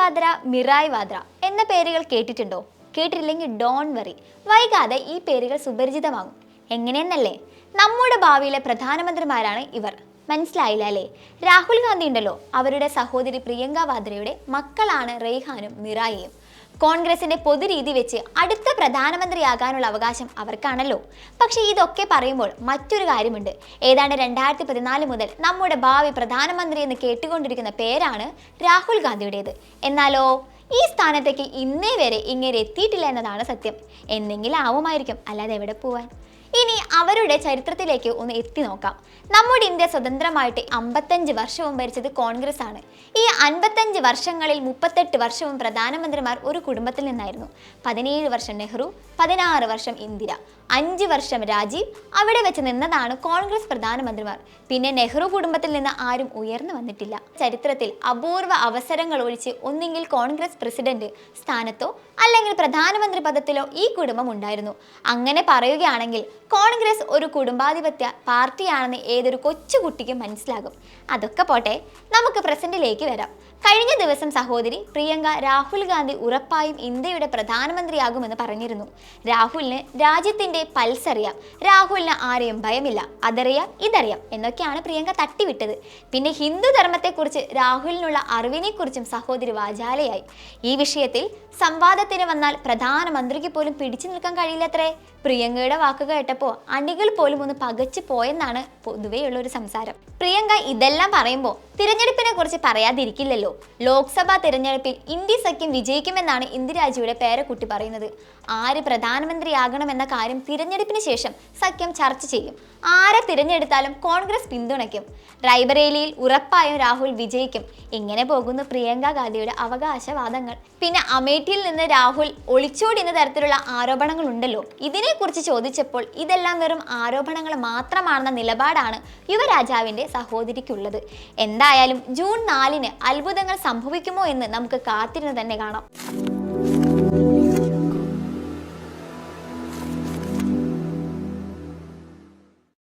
Vadra, Mirai Vadra എന്ന പേരുകൾ കേട്ടിട്ടുണ്ടോ? കേട്ടിട്ടില്ലെങ്കിൽ ഡോൺ വറി, വൈകാതെ ഈ പേരുകൾ സുപരിചിതമാകും. എങ്ങനെയെന്നല്ലേ? നമ്മുടെ ഭാവിയിലെ പ്രധാനമന്ത്രിമാരാണ് ഇവർ. മനസ്സിലായില്ല അല്ലേ? രാഹുൽ ഗാന്ധി ഉണ്ടല്ലോ, അവരുടെ സഹോദരി പ്രിയങ്ക വാദ്രയുടെ മക്കളാണ് റെയ്ഹാനും മിറായിയും. കോൺഗ്രസിന്റെ പൊതുരീതി വെച്ച് അടുത്ത പ്രധാനമന്ത്രിയാകാനുള്ള അവകാശം അവർക്കാണല്ലോ. പക്ഷെ ഇതൊക്കെ പറയുമ്പോൾ മറ്റൊരു കാര്യമുണ്ട്. ഏതാണ്ട് 2014 മുതൽ നമ്മുടെ ഭാവി പ്രധാനമന്ത്രി എന്ന് കേട്ടുകൊണ്ടിരിക്കുന്ന പേരാണ് രാഹുൽ ഗാന്ധിയുടേത്. എന്നാലോ ഈ സ്ഥാനത്തേക്ക് ഇന്നേ വരെ ഇങ്ങനെ എത്തിയിട്ടില്ല എന്നതാണ് സത്യം. എന്തെങ്കിലും ആവുമായിരിക്കും, അല്ലാതെ എവിടെ പോവാൻ. ഇനി അവരുടെ ചരിത്രത്തിലേക്ക് ഒന്ന് എത്തി നോക്കാം. നമ്മുടെ ഇന്ത്യ സ്വതന്ത്രമായിട്ട് 55 വർഷവും ഭരിച്ചത് കോൺഗ്രസ് ആണ്. ഈ 55 വർഷങ്ങളിൽ 38 വർഷവും പ്രധാനമന്ത്രിമാർ ഒരു കുടുംബത്തിൽ നിന്നായിരുന്നു. 17 വർഷം നെഹ്റു, 16 വർഷം ഇന്ദിര, 5 വർഷം രാജീവ്. അവിടെ വെച്ച് നിന്നതാണ് കോൺഗ്രസ് പ്രധാനമന്ത്രിമാർ. പിന്നെ നെഹ്റു കുടുംബത്തിൽ നിന്ന് ആരും ഉയർന്നു വന്നിട്ടില്ല. ചരിത്രത്തിൽ അപൂർവ അവസരങ്ങൾ ഒഴിച്ച് ഒന്നെങ്കിൽ കോൺഗ്രസ് പ്രസിഡന്റ് സ്ഥാനത്തോ അല്ലെങ്കിൽ പ്രധാനമന്ത്രി പദത്തിലോ ഈ കുടുംബം ഉണ്ടായിരുന്നു. അങ്ങനെ പറയുകയാണെങ്കിൽ കോൺഗ്രസ് ഒരു കുടുംബാധിപത്യ പാർട്ടിയാണെന്ന് ഏതൊരു കൊച്ചുകുട്ടിക്കും മനസ്സിലാകും. അതൊക്കെ പോട്ടെ, നമുക്ക് പ്രസന്റിലേക്ക് വരാം. കഴിഞ്ഞ ദിവസം സഹോദരി പ്രിയങ്ക രാഹുൽ ഗാന്ധി ഉറപ്പായും ഇന്ത്യയുടെ പ്രധാനമന്ത്രിയാകുമെന്ന് പറഞ്ഞിരുന്നു. രാഹുലിന് രാജ്യത്തിന്റെ പൾസ് അറിയാം, രാഹുലിന് ആരെയും ഭയമില്ല, അതറിയാം ഇതറിയാം എന്നൊക്കെയാണ് പ്രിയങ്ക തട്ടിവിട്ടത്. പിന്നെ ഹിന്ദു ധർമ്മത്തെക്കുറിച്ച് രാഹുലിനുള്ള അറിവിനെക്കുറിച്ചും സഹോദരി വാചാലയായി. ഈ വിഷയത്തിൽ സംവാദത്തിന് വന്നാൽ പ്രധാനമന്ത്രിക്ക് പോലും പിടിച്ചു നിൽക്കാൻ കഴിയില്ലത്രേ. പ്രിയങ്കയുടെ വാക്ക് കേട്ടപ്പോൾ അണികൾ പോലും ഒന്ന് പകച്ചു പോയെന്നാണ് പൊതുവെയുള്ള ഒരു സംസാരം. പ്രിയങ്ക ഇതെല്ലാം പറയുമ്പോൾ തിരഞ്ഞെടുപ്പിനെ കുറിച്ച് പറയാതിരിക്കില്ലല്ലോ. ലോക്സഭാ തിരഞ്ഞെടുപ്പിൽ ഇന്ത്യ സഖ്യം വിജയിക്കുമെന്നാണ് ഇന്ദിരാജിയുടെ പേരക്കുട്ടി പറയുന്നത്. ആര് പ്രധാനമന്ത്രിയാകണമെന്ന കാര്യം തിരഞ്ഞെടുപ്പിന് ശേഷം സഖ്യം ചർച്ച ചെയ്യും. ആരെ തിരഞ്ഞെടുത്താലും കോൺഗ്രസ് പിന്തുണയ്ക്കും. റായ്ബറേലിയിൽ ഉറപ്പായും രാഹുൽ വിജയിക്കും. ഇങ്ങനെ പോകുന്നു പ്രിയങ്ക ഗാന്ധിയുടെ അവകാശവാദങ്ങൾ. പിന്നെ അമേഠിയിൽ നിന്ന് രാഹുൽ ഒളിച്ചോടി എന്ന തരത്തിലുള്ള ആരോപണങ്ങൾ ഉണ്ടല്ലോ. ഇതിനെക്കുറിച്ച് ചോദിച്ചപ്പോൾ ഇതെല്ലാം വെറും ആരോപണങ്ങൾ മാത്രമാണെന്ന നിലപാടാണ് യുവരാജാവിന്റെ സഹോദരിക്കുള്ളത്. എന്തായാലും ജൂൺ 4 അത്ഭുതങ്ങൾ സംഭവിക്കുമോ എന്ന് നമുക്ക് കാത്തിരുന്ന് തന്നെ കാണാം.